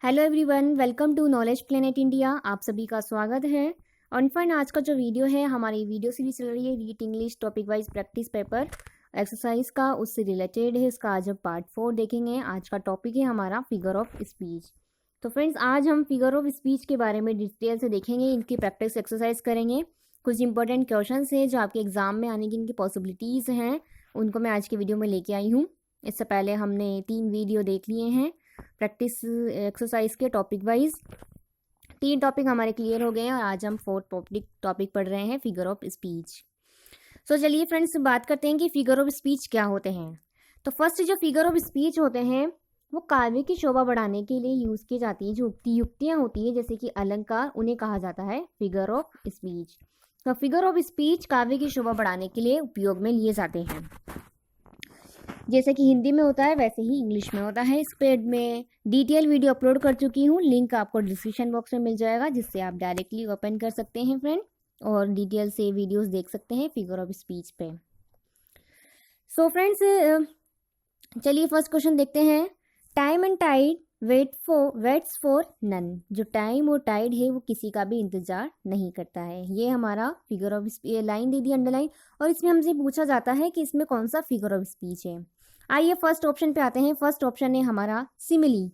Hello everyone, welcome to knowledge planet India. आप सभी का स्वागत है। और फ्रेंड, आज का जो वीडियो है, हमारी वीडियो सीरीज चल रही है read English topic wise practice paper exercise का, उससे रिलेटेड है। इसका आज हम पार्ट 4 देखेंगे। आज का टॉपिक है हमारा फिगर ऑफ स्पीच। तो फ्रेंड्स, आज हम फिगर ऑफ स्पीच के बारे में डिटेल से देखेंगे, इनकी प्रैक्टिस एक्सरसाइज करेंगे। कुछ इंपॉर्टेंट क्वेश्चन है जो आपके एग्जाम में आने की इनकी पॉसिबिलिटीज़ हैं, उनको मैं आज के वीडियो में लेके आई हूँ। इससे पहले हमने 3 वीडियो देख लिए हैं प्रैक्टिस एक्सरसाइज के टॉपिक वाइज। 3 टॉपिक हमारे क्लियर हो गए हैं और आज हम 4th टॉपिक पढ़ रहे हैं, फिगर ऑफ स्पीच। सो चलिए फ्रेंड्स, बात करते हैं कि फिगर ऑफ स्पीच क्या होते हैं। तो फर्स्ट जो फिगर ऑफ स्पीच होते हैं वो काव्य की शोभा बढ़ाने के लिए यूज़ की जाती है। जो युक्तियाँ होती है जैसे कि अलंकार, उन्हें कहा जाता है फिगर ऑफ स्पीच। तो फिगर ऑफ स्पीच काव्य की शोभा बढ़ाने के लिए उपयोग में लिए जाते हैं। जैसे कि हिंदी में होता है वैसे ही इंग्लिश में होता है। इस पेज में डिटेल वीडियो अपलोड कर चुकी हूँ, लिंक आपको डिस्क्रिप्शन बॉक्स में मिल जाएगा, जिससे आप डायरेक्टली ओपन कर सकते हैं फ्रेंड, और डिटेल से वीडियोस देख सकते हैं फिगर ऑफ स्पीच पे। सो फ्रेंड्स, चलिए फर्स्ट क्वेश्चन देखते हैं। Time and tide waits for none. जो टाइम और टाइड है वो किसी का भी इंतजार नहीं करता है। ये हमारा figure of line they the underline, और इसमें हमसे पूछा जाता है कि इसमें कौन सा फिगर ऑफ स्पीच है। आइए फर्स्ट ऑप्शन पे आते हैं। फर्स्ट ऑप्शन है हमारा सिमिली।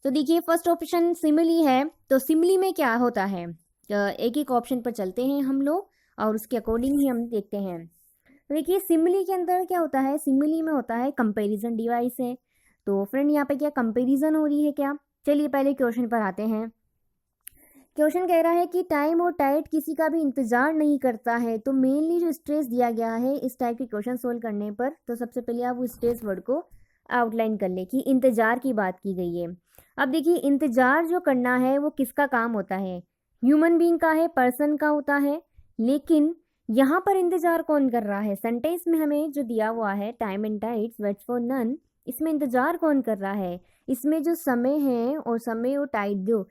तो देखिए फर्स्ट ऑप्शन सिमिली है। तो सिमिली में क्या होता है, एक एक ऑप्शन पर चलते हैं हम लोग और उसके अकॉर्डिंग ही हम देखते हैं। तो देखिए सिमिली के अंदर क्या होता है, सिमिली में होता है कंपैरिजन डिवाइस है। तो फ्रेंड यहाँ पे क्या कंपैरिजन हो रही है क्या? चलिए पहले क्वेश्चन पर आते हैं। क्वेश्चन कह रहा है कि टाइम और टाइड किसी का भी इंतजार नहीं करता है। तो मेनली जो स्ट्रेस दिया गया है इस टाइप के क्वेश्चन सोल्व करने पर, तो सबसे पहले आप उस स्ट्रेस वर्ड को आउटलाइन कर ले कि इंतजार की बात की गई है। अब देखिए इंतजार जो करना है वो किसका काम होता है, ह्यूमन बीइंग का है, पर्सन का होता है। लेकिन यहाँ पर इंतजार कौन कर रहा है? सेंटेंस में हमें जो दिया हुआ है time and tides waits for none, इसमें इंतजार कौन कर रहा है? इसमें जो समय है और समय और टाइड जो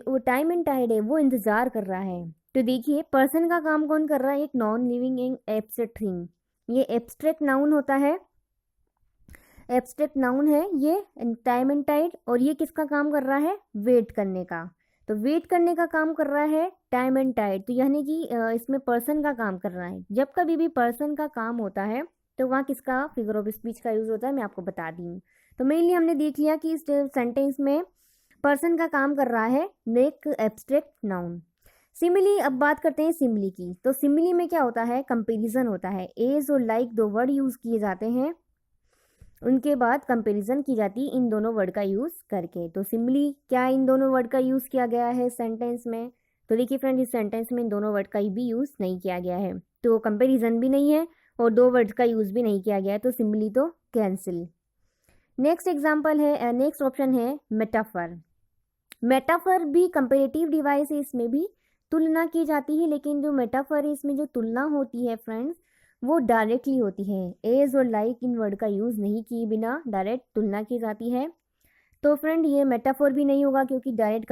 वो टाइम एंड टाइड है वो इंतजार कर रहा है। तो देखिए पर्सन का काम कौन कर रहा है? एक नॉन लिविंग एब्स्ट्रैक्ट थिंग। ये एब्स्ट्रैक्ट नाउन होता है, एब्स्ट्रैक्ट नाउन है ये टाइम एंड टाइड। और ये किसका काम कर रहा है? वेट करने का। तो वेट करने का काम कर रहा है टाइम एंड टाइड। तो यानी कि इसमें पर्सन का काम कर रहा है। जब कभी भी पर्सन का काम होता है तो वहाँ किसका फिगर ऑफ स्पीच का यूज होता है, मैं आपको बता दी हूँ। तो मेनली हमने देख लिया कि इस सेंटेंस में पर्सन का काम कर रहा है एक एब्स्ट्रैक्ट नाउन। सिमिली, अब बात करते हैं सिमिली की। तो सिमिली में क्या होता है? कंपैरिजन होता है। एज और लाइक 2 वर्ड यूज किए जाते हैं, उनके बाद कंपैरिजन की जाती है इन दोनों वर्ड का यूज करके। तो सिमिली क्या इन दोनों वर्ड का यूज किया गया है सेंटेंस में? तो देखिए फ्रेंड, इस सेंटेंस में इन दोनों वर्ड का भी यूज नहीं किया गया है। तो कंपैरिजन भी नहीं है और 2 वर्ड का यूज भी नहीं किया गया है, तो सिमिली तो कैंसिल। नेक्स्ट एग्जाम्पल है, नेक्स्ट ऑप्शन है मेटाफर। मेटाफर भी कंपेरेटिव डिवाइस है, इसमें भी तुलना की जाती है। लेकिन जो मेटाफर है इसमें जो तुलना होती है फ्रेंड्स वो डायरेक्टली होती है। एज और लाइक इन वर्ड का यूज़ नहीं किए बिना डायरेक्ट तुलना की जाती है। तो फ्रेंड ये मेटाफर भी नहीं होगा क्योंकि डायरेक्ट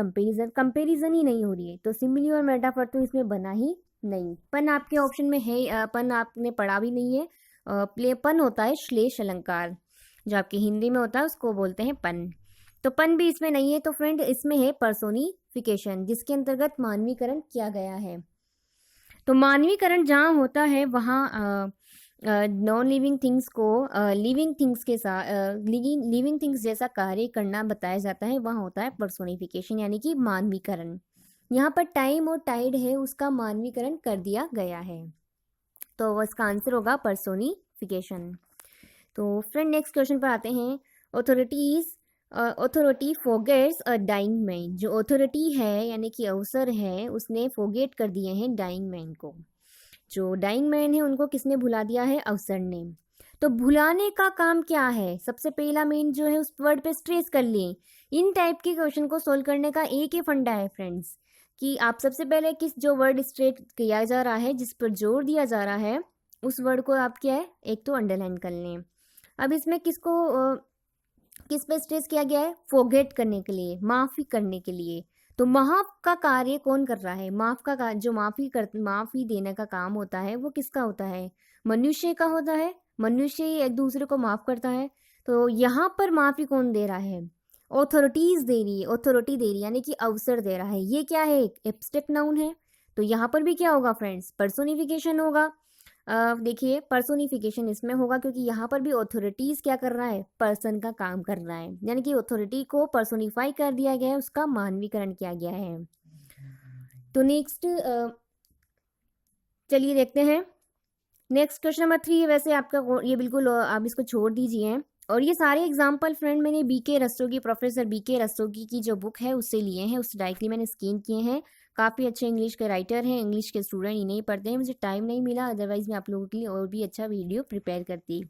कंपेरिजन ही नहीं हो रही है। तो सिमिली और मेटाफर तो इसमें बना ही नहीं। पन आपके ऑप्शन में है, पन आपने पढ़ा भी नहीं है। प्ले पन होता है श्लेष अलंकार, जो आपकी हिंदी में होता है उसको बोलते हैं पन। तो पन भी इसमें नहीं है। तो फ्रेंड इसमें है पर्सोनिफिकेशन, जिसके अंतर्गत मानवीकरण किया गया है। तो मानवीकरण जहाँ होता है वहाँ नॉन लिविंग थिंग्स को लिविंग थिंग्स के साथ लिविंग थिंग्स जैसा कार्य करना बताया जाता है, वहाँ होता है पर्सोनिफिकेशन यानी कि मानवीकरण। यहाँ पर टाइम और टाइड है उसका मानवीकरण कर दिया गया है, तो इसका आंसर होगा पर्सोनिफिकेशन। तो फ्रेंड नेक्स्ट क्वेश्चन पर आते हैं। Authority forgets a dying man. जो ऑथोरिटी है यानी कि अवसर है, उसने फोगेट कर दिए हैं डाइंग मैन को। जो डाइंग मैन है उनको किसने भुला दिया है? अवसर ने। तो भुलाने का काम क्या है? सबसे पहला मेन जो है उस वर्ड पे स्ट्रेस कर लिए। इन टाइप के क्वेश्चन को सोल्व करने का एक ही फंडा है फ्रेंड्स, कि आप सबसे पहले किस जो वर्ड स्ट्रेट किया जा रहा है, जिस पर जोर दिया जा रहा है, उस वर्ड को आप क्या है एक तो अंडरलाइन कर लें। अब इसमें किस पे स्ट्रेस किया गया है? फोगेट करने के लिए, माफ़ी करने के लिए। तो माफ़ का कार्य कौन कर रहा है? जो माफ़ी देने का काम होता है वो किसका होता है? मनुष्य का होता है। मनुष्य ही एक दूसरे को माफ़ करता है। तो यहाँ पर माफ़ी कौन दे रहा है? ऑथोरिटीज़ दे रही है, ऑथोरिटी दे रही है यानी कि अवसर दे रहा है। ये क्या है, एक एब्स्ट्रैक्ट नाउन है। तो यहाँ पर भी क्या होगा फ्रेंड्स, पर्सोनिफिकेशन होगा। देखिए पर्सोनिफिकेशन इसमें होगा क्योंकि यहाँ पर भी ऑथोरिटीज़ क्या कर रहा है, पर्सन का काम कर रहा है, यानी कि ऑथोरिटी को पर्सोनिफाई कर दिया गया है, उसका मानवीकरण किया गया है। तो नेक्स्ट चलिए देखते हैं नेक्स्ट क्वेश्चन नंबर 3। वैसे आपका ये बिल्कुल आप इसको छोड़ दीजिए। और ये सारे एग्जाम्पल फ्रेंड मैंने BK Rastogi, professor BK Rastogi की जो बुक है उससे लिए हैं, उससे डायरेक्टली मैंने स्कैन किए हैं। काफ़ी अच्छे इंग्लिश के राइटर हैं, इंग्लिश के स्टूडेंट इन्हें ही पढ़ते हैं। मुझे टाइम नहीं मिला, अदरवाइज मैं आप लोगों के लिए और भी अच्छा वीडियो प्रिपेयर करती।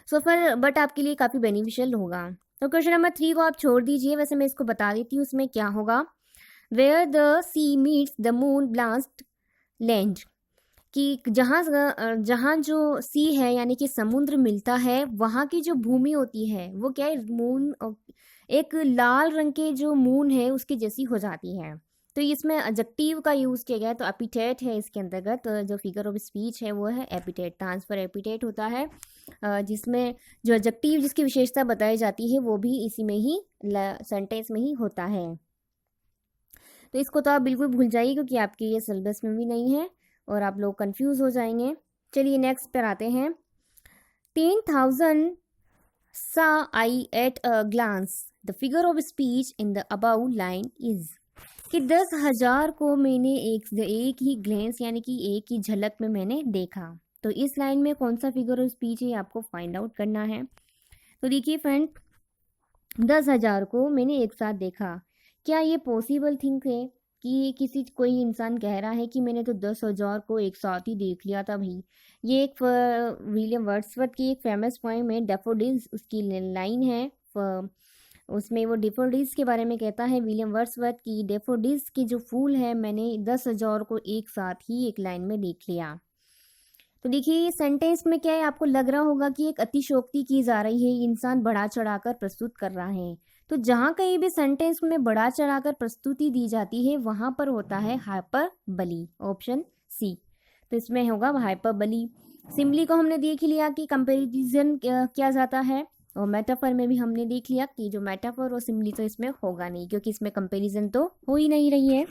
सो फिर बट आपके लिए काफ़ी बेनिफिशियल होगा। तो क्वेश्चन नंबर 3 को आप छोड़ दीजिए, वैसे मैं इसको बता देती हूँ उसमें क्या होगा। Where the sea meets the moon blast land, कि जहाँ जो सी है यानी कि समुद्र मिलता है, वहाँ की जो भूमि होती है वो क्या है, मून एक लाल रंग के जो मून है उसकी जैसी हो जाती है। तो इसमें एडजेक्टिव का यूज़ किया गया है, तो एपिथेट है इसके अंतर्गत। जो फिगर ऑफ स्पीच है वो है एपिथेट, ट्रांसफर एपिथेट होता है, जिसमें जो एडजेक्टिव जिसकी विशेषता बताई जाती है वो भी इसी में ही सेंटेंस में ही होता है। तो इसको तो आप बिल्कुल भूल जाइए क्योंकि आपके ये सिलेबस में भी नहीं है और आप लोग कंफ्यूज हो जाएंगे। चलिए नेक्स्ट पर आते हैं। 10,000 सा I at a glance the figure of speech in the above line is, कि 10,000 को मैंने एक ही ग्लेंस यानी कि एक ही झलक में मैंने देखा। तो इस लाइन में कौन सा फिगर ऑफ स्पीच है आपको फाइंड आउट करना है। तो देखिए फ्रेंड, 10,000 को मैंने एक साथ देखा, क्या ये पॉसिबल थिंग है कि कोई इंसान कह रहा है कि मैंने तो 10,000 को एक साथ ही देख लिया था भाई। ये एक विलियम वर्ड्सवर्थ की एक फेमस पोएम है डैफोडिल्स, उसकी लाइन है। उसमें वो डैफोडिल्स के बारे में कहता है विलियम वर्ड्सवर्थ की, डैफोडिल्स के जो फूल है मैंने 10,000 को एक साथ ही एक लाइन में देख लिया। तो देखिए सेंटेंस में क्या है, आपको लग रहा होगा कि एक अतिशोक्ति की जा रही है, इंसान बढ़ा चढ़ाकर प्रस्तुत कर रहा है। तो जहाँ कहीं भी सेंटेंस में बढ़ा चढ़ाकर प्रस्तुति दी जाती है वहाँ पर होता है हाइपरबली, ऑप्शन सी। तो इसमें होगा हाइपरबली। सिंबली को हमने देख ही लिया कि कंपैरिजन किया जाता है, और मेटाफर में भी हमने देख लिया कि जो मेटाफर और सिंबली तो इसमें होगा नहीं क्योंकि इसमें कंपैरिजन तो हो ही नहीं रही है।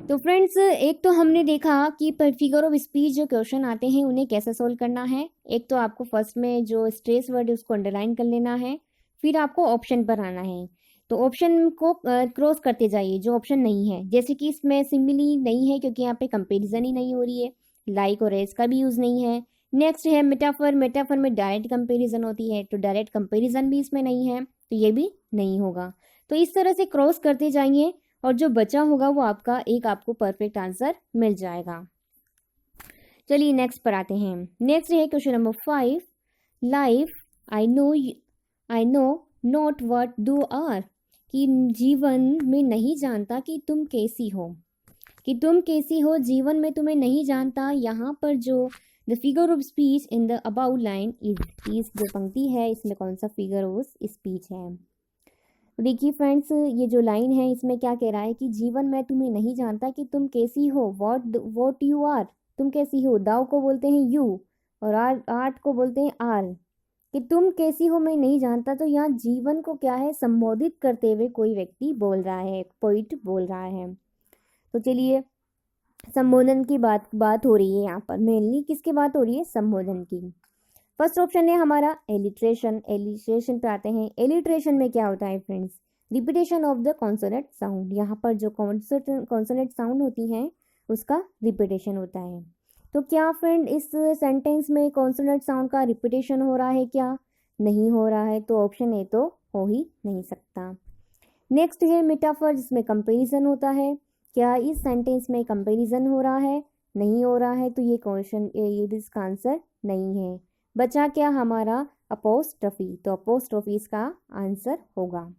तो फ्रेंड्स एक तो हमने देखा कि फिगर ऑफ स्पीच जो क्वेश्चन आते हैं उन्हें कैसे सोल्व करना है। एक तो आपको फर्स्ट में जो स्ट्रेस वर्ड है उसको अंडरलाइन कर लेना है, फिर आपको ऑप्शन पर आना है। तो ऑप्शन को क्रॉस करते जाइए जो ऑप्शन नहीं है, जैसे कि इसमें सिमिली नहीं है क्योंकि यहाँ पे कंपेरिजन ही नहीं हो रही है, लाइक और एज का भी यूज़ नहीं है। नेक्स्ट है मेटाफर, मेटाफर में डायरेक्ट कंपेरिजन होती है, तो डायरेक्ट कंपेरिजन भी इसमें नहीं है, तो ये भी नहीं होगा। तो इस तरह से क्रॉस करते जाइए और जो बचा होगा वो आपको परफेक्ट आंसर मिल जाएगा। चलिए नेक्स्ट पर आते हैं। नेक्स्ट है question number 5। Life I know not what do are, कि जीवन में नहीं जानता कि तुम कैसी हो, कि तुम कैसी हो, जीवन में तुम्हें नहीं जानता। यहाँ पर जो the figure of speech in the about line is जो पंक्ति है इसमें कौन सा फिगर ऑफ स्पीच है। देखिए फ्रेंड्स ये जो लाइन है इसमें क्या कह रहा है कि जीवन में तुम्हें नहीं जानता कि तुम कैसी हो, वॉट यू आर, तुम कैसी हो। दाव को बोलते हैं यू और आर्ट को बोलते हैं आर, कि तुम कैसी हो मैं नहीं जानता। तो यहाँ जीवन को क्या है संबोधित करते हुए कोई व्यक्ति बोल रहा है, पोइट बोल रहा है। तो चलिए संबोधन की बात हो रही है यहाँ पर, मेनली किसकी बात हो रही है, संबोधन की। फर्स्ट ऑप्शन है हमारा एलिट्रेशन। एलिट्रेशन पे आते हैं। एलिट्रेशन में क्या होता है friends, repetition of the consonant sound. यहाँ पर जो कॉन्सोनेंट साउंड होती हैं उसका रिपीटेशन होता है। तो क्या फ्रेंड इस सेंटेंस में कॉन्सोनेंट साउंड का रिपीटेशन हो रहा है, क्या नहीं हो रहा है, तो ऑप्शन ए तो हो ही नहीं सकता। नेक्स्ट है मेटाफर जिसमें कंपेरिजन होता है। क्या इस सेंटेंस में कंपेरिजन हो रहा है, नहीं हो रहा है, तो ये क्वेश्चन इसका आंसर नहीं है। बचा क्या हमारा अपोस्ट्रोफी, तो अपोस्ट्रोफी इसका आंसर होगा।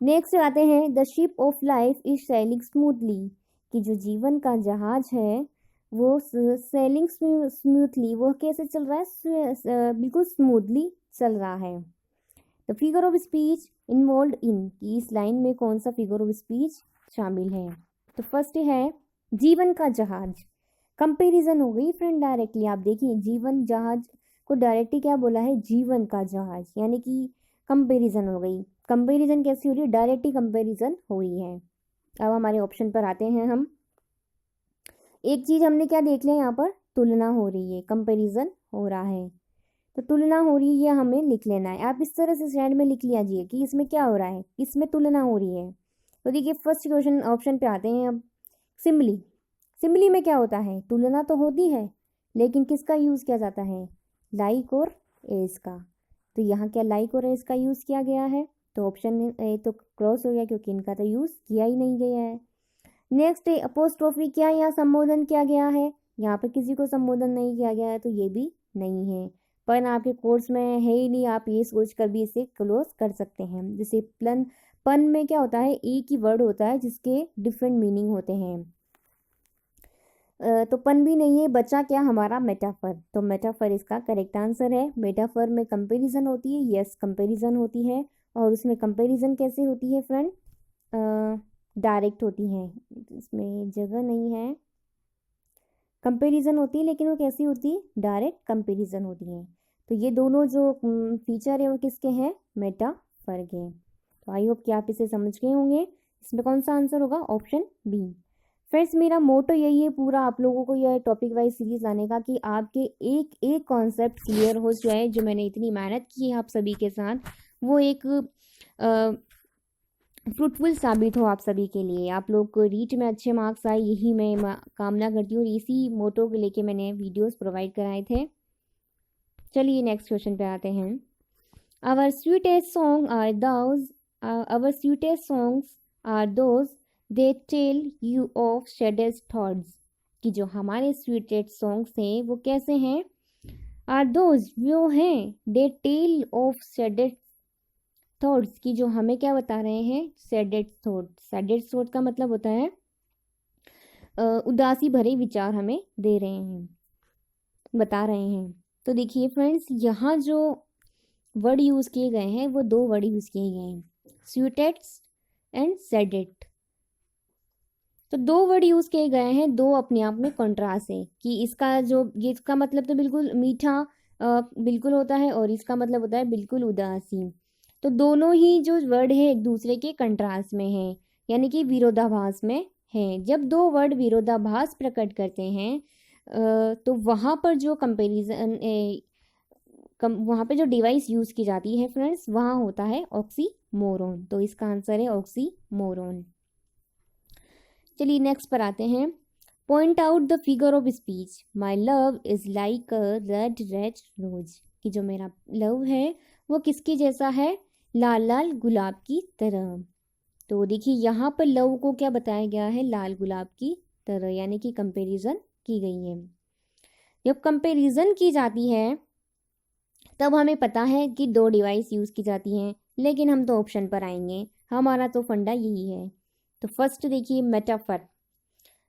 नेक्स्ट आते हैं the ship of life is selling smoothly, कि जो जीवन का जहाज है वो सेलिंग स्मूथली, वो कैसे चल रहा है, बिल्कुल स्मूथली चल रहा है। The figure of speech involve in, कि इस लाइन में कौन सा फिगर ऑफ स्पीच शामिल है। तो फर्स्ट है जीवन का जहाज, कंपैरिजन हो गई फ्रेंड डायरेक्टली। आप देखिए जीवन जहाज को डायरेक्टली क्या बोला है, जीवन का जहाज, यानी कि कंपैरिजन हो गई। कंपैरिजन कैसी हो रही है, डायरेक्टली कंपैरिजन हो रही है। अब हमारे ऑप्शन पर आते हैं हम। एक चीज हमने क्या देख लिया, यहाँ पर तुलना हो रही है, कंपैरिजन हो रहा है, तो तुलना हो रही है ये हमें लिख लेना है। आप इस तरह से साइड में लिख लीजिए कि इसमें क्या हो रहा है, इसमें तुलना हो रही है। तो देखिए फर्स्ट क्वेश्चन ऑप्शन पे आते हैं अब। सिम्बली, सिम्बली में क्या होता है, तुलना तो होती है लेकिन किसका यूज़ किया जाता है, लाइक और एज का। तो यहाँ क्या लाइक और एज का यूज़ किया गया है, तो ऑप्शन ए तो क्रॉस हो गया क्योंकि इनका तो यूज़ किया ही नहीं गया है। नेक्स्ट है अपोस्ट्रोफी, क्या यहाँ संबोधन किया गया है, यहाँ पर किसी को संबोधन नहीं किया गया है, तो ये भी नहीं है। पर आपके कोर्स में है ही नहीं, आप ये सोच कर भी इसे क्लोज कर सकते हैं। जैसे पन में क्या होता है, एक ही वर्ड होता है जिसके डिफरेंट मीनिंग होते हैं, तो पन भी नहीं है, बचा क्या हमारा मेटाफर। तो मेटाफर इसका करेक्ट आंसर है। मेटाफर में कंपैरिजन होती है, यस कंपैरिजन होती है, और उसमें कंपैरिजन कैसे होती है फ्रेंड, डायरेक्ट होती है, इसमें जगह नहीं है, कंपैरिजन होती है लेकिन वो कैसी होती है, डायरेक्ट कंपैरिजन होती है। तो ये दोनों जो फीचर है वो किसके हैं, मेटाफर के। तो आई होप कि आप इसे समझ गए होंगे। इसमें कौन सा आंसर होगा, ऑप्शन बी। फ्रेंड्स मेरा मोटो यही है पूरा आप लोगों को यह टॉपिक वाइज सीरीज लाने का, कि आपके एक एक कॉन्सेप्ट क्लियर हो जाए, जो मैंने इतनी मेहनत की है आप सभी के साथ, वो एक फ्रूटफुल साबित हो आप सभी के लिए, आप लोग को रीट में अच्छे मार्क्स आए, यही मैं कामना करती हूँ। इसी मोटो को लेके मैंने वीडियोस प्रोवाइड कराए थे। चलिए नेक्स्ट क्वेश्चन पे आते हैं। Our sweetest song are those our sweetest songs are those they tell you of saddest thoughts, कि जो हमारे स्वीटेस्ट सॉन्ग्स हैं वो कैसे हैं, आर दोज वो हैं, they tell of saddest thoughts, की जो हमें क्या बता रहे हैं, सैडेस्ट थॉट। सैडेस्ट थॉट का मतलब होता है उदासी भरे विचार हमें दे रहे हैं, बता रहे हैं। तो देखिए फ्रेंड्स यहाँ जो वर्ड यूज़ किए गए हैं वो दो वर्ड यूज़ किए गए हैं, स्वीटेस्ट एंड सैडेस्ट। तो दो वर्ड यूज़ किए गए हैं, दो अपने आप में कॉन्ट्रास्ट है, कि इसका जो ये इसका मतलब तो बिल्कुल मीठा बिल्कुल होता है, और इसका मतलब होता है बिल्कुल उदासी। तो दोनों ही जो वर्ड है एक दूसरे के कंट्रास्ट में है, यानी कि विरोधाभास में है। जब दो वर्ड विरोधाभास प्रकट करते हैं तो वहाँ पर जो कंपैरिजन वहाँ पे जो डिवाइस यूज़ की जाती है फ्रेंड्स, वहाँ होता है ऑक्सीमोरोन। तो इसका आंसर है ऑक्सीमोरोन। चलिए नेक्स्ट पर आते हैं। Point out the figure of speech, my love is like a red red rose, कि जो मेरा लव है वो किसकी जैसा है, लाल लाल गुलाब की तरह। तो देखिए यहाँ पर लव को क्या बताया गया है, लाल गुलाब की तरह, यानी कि कंपैरिजन की गई है। जब कंपैरिजन की जाती है तब हमें पता है कि दो डिवाइस यूज़ की जाती हैं, लेकिन हम तो ऑप्शन पर आएंगे, हमारा तो फंडा यही है। तो फर्स्ट देखिए मेटाफर।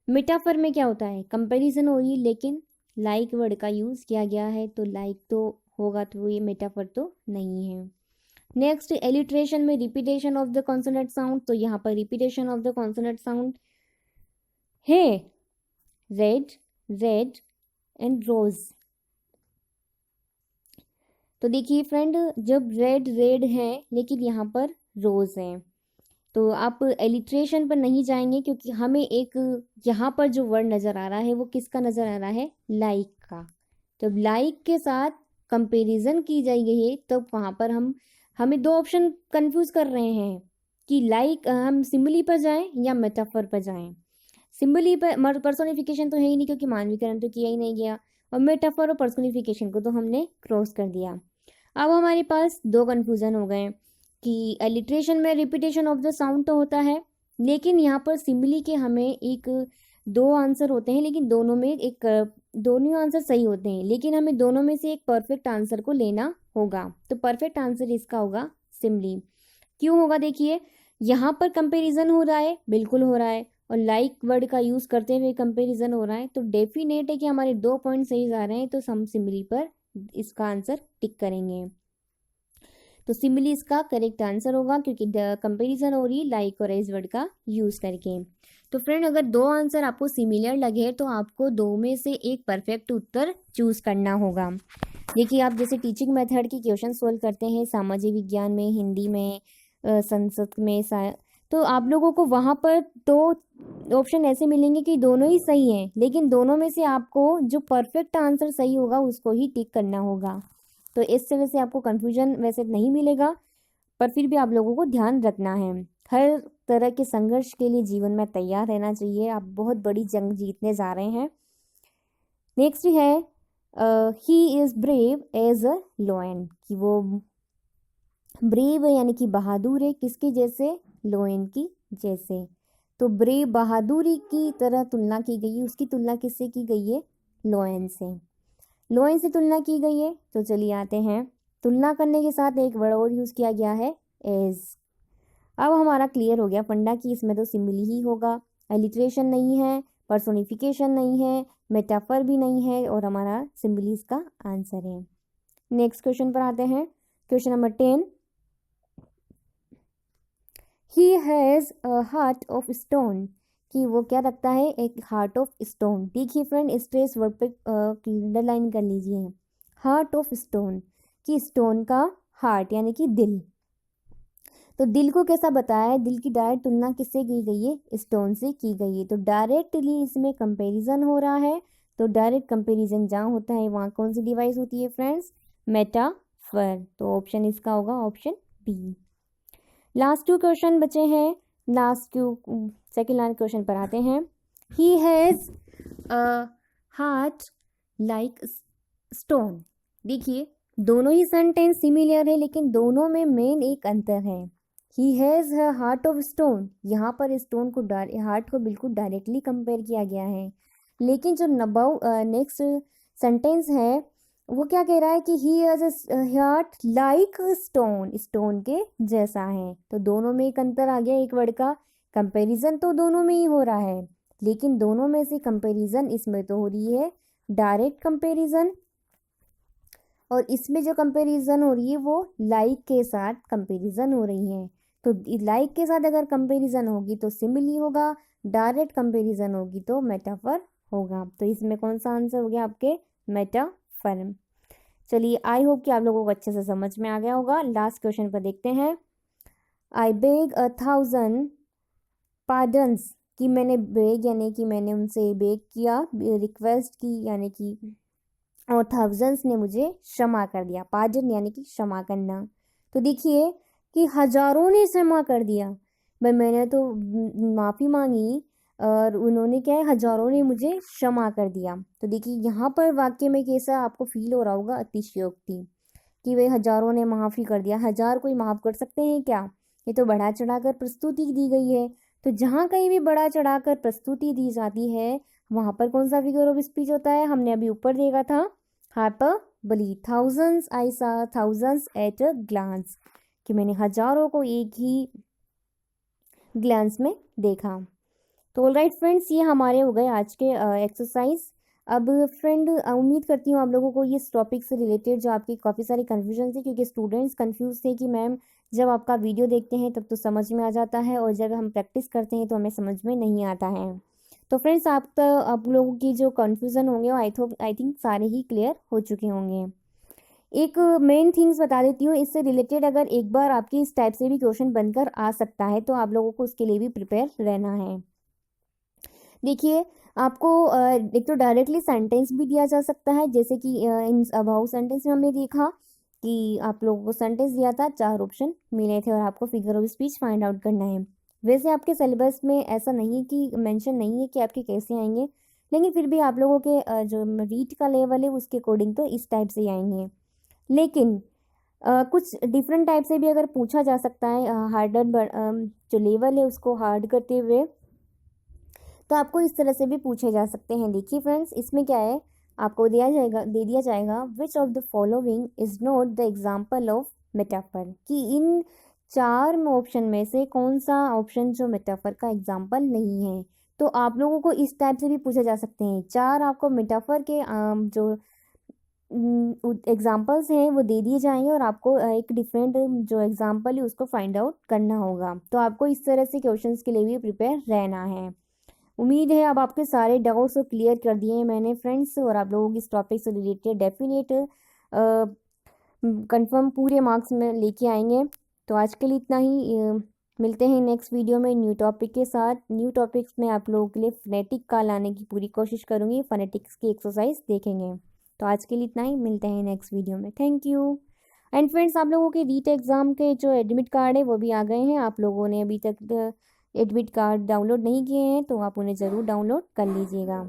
मेटाफर में क्या होता है, कंपैरिजन हो रही है लेकिन लाइक वर्ड का यूज़ किया गया है, तो लाइक तो होगा, तो ये मेटाफर तो नहीं है। नेक्स्ट एलिट्रेशन में repetition of the consonant sound, तो यहाँ पर repetition of the consonant sound है, रेड रेड एंड रोज। तो देखिए फ्रेंड जब रेड रेड है लेकिन यहाँ पर रोज है, तो आप एलिट्रेशन पर नहीं जाएंगे, क्योंकि हमें एक यहाँ पर जो वर्ड नज़र आ रहा है वो किसका नज़र आ रहा है, लाइक का। जब लाइक के साथ कंपैरिजन की जाई गई है तो वहाँ पर हमें दो ऑप्शन कंफ्यूज कर रहे हैं कि लाइक हम सिम्बली पर जाएं या मेटाफर पर जाएं। सिम्बली पर पर्सोनिफिकेशन तो है ही नहीं, क्योंकि मानवीकरण तो किया ही नहीं गया, और मेटाफर और पर्सोनिफिकेशन को तो हमने क्रॉस कर दिया। अब हमारे पास दो कन्फ्यूज़न हो गए कि एलिट्रेशन में रिपीटेशन ऑफ द साउंड तो होता है, लेकिन यहाँ पर सिम्बली के हमें एक दो आंसर होते हैं, लेकिन दोनों आंसर सही होते हैं, लेकिन हमें दोनों में से एक परफेक्ट आंसर को लेना होगा। तो परफेक्ट आंसर इसका होगा सिम्बली। क्यों होगा, देखिए यहाँ पर कंपैरिजन हो रहा है, बिल्कुल हो रहा है, और लाइक वर्ड का यूज़ करते हुए कंपैरिजन हो रहा है, तो डेफिनेट है कि हमारे दो पॉइंट सही आ रहे हैं, तो हम सिम्बली पर इसका आंसर टिक करेंगे। तो सिम्बली इसका करेक्ट आंसर होगा, क्योंकि कंपैरिजन हो रही है लाइक और एज वर्ड का यूज़ करके। तो फ्रेंड अगर दो आंसर आपको सिमिलर लगे तो आपको दो में से एक परफेक्ट उत्तर चूज़ करना होगा। देखिए आप जैसे टीचिंग मेथड की क्वेश्चन सोल्व करते हैं सामाजिक विज्ञान में, हिंदी में, संस्कृत में, तो आप लोगों को वहाँ पर दो ऑप्शन ऐसे मिलेंगे कि दोनों ही सही हैं, लेकिन दोनों में से आपको जो परफेक्ट आंसर सही होगा उसको ही टिक करना होगा। तो इस तरह से आपको कन्फ्यूजन वैसे नहीं मिलेगा, पर फिर भी आप लोगों को ध्यान रखना है। हर तरह के संघर्ष के लिए जीवन में तैयार रहना चाहिए। आप बहुत बड़ी जंग जीतने जा रहे हैं। नेक्स्ट है he is brave as a lion, कि वो ब्रेव है यानी कि बहादुर है, किसके जैसे? लॉयन की जैसे। तो ब्रेव बहादुरी की तरह तुलना की गई है, उसकी तुलना किससे की गई है? लॉयन से। लॉयन से तुलना की गई है। तो चलिए आते हैं, तुलना करने के साथ एक वर्ड और यूज़ किया गया है, एज। अब हमारा क्लियर हो गया फंडा कि इसमें तो सिमिली ही होगा, एलिट्रेशन नहीं है, पर्सोनिफिकेशन नहीं है, मेटाफर भी नहीं है, और हमारा सिमिली इसका आंसर है। नेक्स्ट क्वेश्चन पर आते हैं, question number 10। He has a heart of stone, कि वो क्या रखता है? एक हार्ट ऑफ स्टोन। देखिए फ्रेंड, स्ट्रेस वर्ड पे अंडरलाइन कर लीजिए, हार्ट ऑफ स्टोन, कि स्टोन का हार्ट यानी कि दिल। तो दिल को कैसा बताया है? दिल की डायरेक्ट तुलना किससे की गई है? स्टोन से की गई है। तो डायरेक्टली इसमें कंपैरिजन हो रहा है। तो डायरेक्ट कंपैरिजन जहाँ होता है वहाँ कौन सी डिवाइस होती है फ्रेंड्स? मेटाफर। तो ऑप्शन इसका होगा ऑप्शन बी। लास्ट 2 क्वेश्चन बचे हैं। लास्ट सेकेंड लास्ट क्वेश्चन पर आते हैं। He has a heart like stone. देखिए दोनों ही सेंटेंस सिमिलर है, लेकिन दोनों में मेन एक अंतर है। He has a heart of stone, यहाँ पर स्टोन को हार्ट को बिल्कुल डायरेक्टली कंपेयर किया गया है, लेकिन जो नेक्स्ट सेंटेंस है वो क्या कह रहा है कि he has a heart like stone, stone के जैसा है। तो दोनों में एक अंतर आ गया एक वर्ड का। कंपैरिजन तो दोनों में ही हो रहा है, लेकिन दोनों में से कंपैरिजन इसमें तो हो रही है डायरेक्ट कंपैरिजन, और इसमें जो कंपैरिजन हो रही है वो लाइक के साथ कंपैरिजन हो रही है। तो लाइक के साथ अगर कंपैरिजन होगी तो सिमिली होगा, डायरेक्ट कंपैरिजन होगी तो मेटाफर होगा। तो इसमें कौन सा आंसर हो गया आपके? मेटाफर। चलिए आई होप कि आप लोगों को अच्छे से समझ में आ गया होगा। लास्ट क्वेश्चन पर देखते हैं। आई बेग 1000 पार्डन्स, कि मैंने बेग यानी कि मैंने उनसे बेग किया, रिक्वेस्ट की यानी कि, और थाउजेंड्स ने मुझे क्षमा कर दिया। पार्डन यानी कि क्षमा करना। तो देखिए कि हजारों ने क्षमा कर दिया, भाई मैंने तो माफ़ी मांगी और उन्होंने क्या है, हजारों ने मुझे क्षमा कर दिया। तो देखिए यहाँ पर वाक्य में कैसा आपको फील हो रहा होगा? अतिशयोक्ति, कि वे हजारों ने माफ़ी कर दिया। हजार कोई माफ़ कर सकते हैं क्या? ये तो बढ़ा चढ़ाकर प्रस्तुति दी गई है। तो जहाँ कहीं भी बढ़ा चढ़ाकर प्रस्तुति दी जाती है वहाँ पर कौन सा फिगर ऑफ स्पीच होता है? हमने अभी ऊपर देखा था हाइपरबोली। थाउजेंड्स, आई सा थाउजेंड्स एट अ ग्लांस, कि मैंने हजारों को एक ही ग्लांस में देखा। तो ऑलराइट फ्रेंड्स, ये हमारे हो गए आज के एक्सरसाइज। अब फ्रेंड उम्मीद करती हूँ आप लोगों को इस टॉपिक से रिलेटेड जो आपकी काफ़ी सारी कन्फ्यूजन थी, क्योंकि स्टूडेंट्स कंफ्यूज थे कि मैम जब आपका वीडियो देखते हैं तब तो समझ में आ जाता है और जब हम प्रैक्टिस करते हैं तो हमें समझ में नहीं आता है। तो फ्रेंड्स आप लोगों की जो कन्फ्यूज़न होंगे वो आई थिंक सारे ही क्लियर हो चुके होंगे। एक मेन थिंग्स बता देती हूँ इससे रिलेटेड, अगर एक बार आपकी इस टाइप से भी क्वेश्चन बनकर आ सकता है तो आप लोगों को उसके लिए भी प्रिपेयर रहना है। देखिए आपको एक तो डायरेक्टली सेंटेंस भी दिया जा सकता है, जैसे कि इन अबाउट सेंटेंस में हमने देखा कि आप लोगों को सेंटेंस दिया था, 4 ऑप्शन मिले थे और आपको figure of speech find out करना है। वैसे आपके सिलेबस में ऐसा नहीं है कि मेंशन नहीं है कि आपके कैसे आएंगे, लेकिन फिर भी आप लोगों के जो रीड का लेवल है उसके अकॉर्डिंग तो इस टाइप से ही आएंगे। लेकिन कुछ डिफरेंट टाइप से भी अगर पूछा जा सकता है, हार्डर जो लेवल है उसको हार्ड करते हुए, तो आपको इस तरह से भी पूछे जा सकते हैं। देखिए फ्रेंड्स, इसमें क्या है, आपको दे दिया जाएगा which of the following is not the example of metaphor, कि इन 4 ऑप्शन में से कौन सा ऑप्शन जो मेटाफर का एग्जाम्पल नहीं है। तो आप लोगों को इस टाइप से भी पूछे जा सकते हैं। 4 आपको मेटाफर के जो एग्जाम्पल्स हैं वो दे दिए जाएंगे और आपको एक डिफरेंट जो एग्जाम्पल है उसको फाइंड आउट करना होगा। तो आपको इस तरह से क्वेश्चंस के लिए भी प्रिपेयर रहना है। उम्मीद है अब आपके सारे डाउट्स क्लियर कर दिए हैं मैंने फ्रेंड्स, और आप लोगों की इस टॉपिक से रिलेटेड डेफिनेट कंफर्म पूरे मार्क्स में लेके आएंगे। तो आज के लिए इतना ही। मिलते हैं नेक्स्ट वीडियो में न्यू टॉपिक के साथ। न्यू टॉपिक्स में आप लोगों के लिए फोनेटिक का लाने की पूरी कोशिश करूँगी, फोनेटिक्स की एक्सरसाइज देखेंगे। तो आज के लिए इतना ही, मिलते हैं नेक्स्ट वीडियो में। Thank you. एंड फ्रेंड्स, आप लोगों के रीट एग्ज़ाम के जो एडमिट कार्ड है वो भी आ गए हैं। आप लोगों ने अभी तक एडमिट कार्ड डाउनलोड नहीं किए हैं तो आप उन्हें ज़रूर डाउनलोड कर लीजिएगा।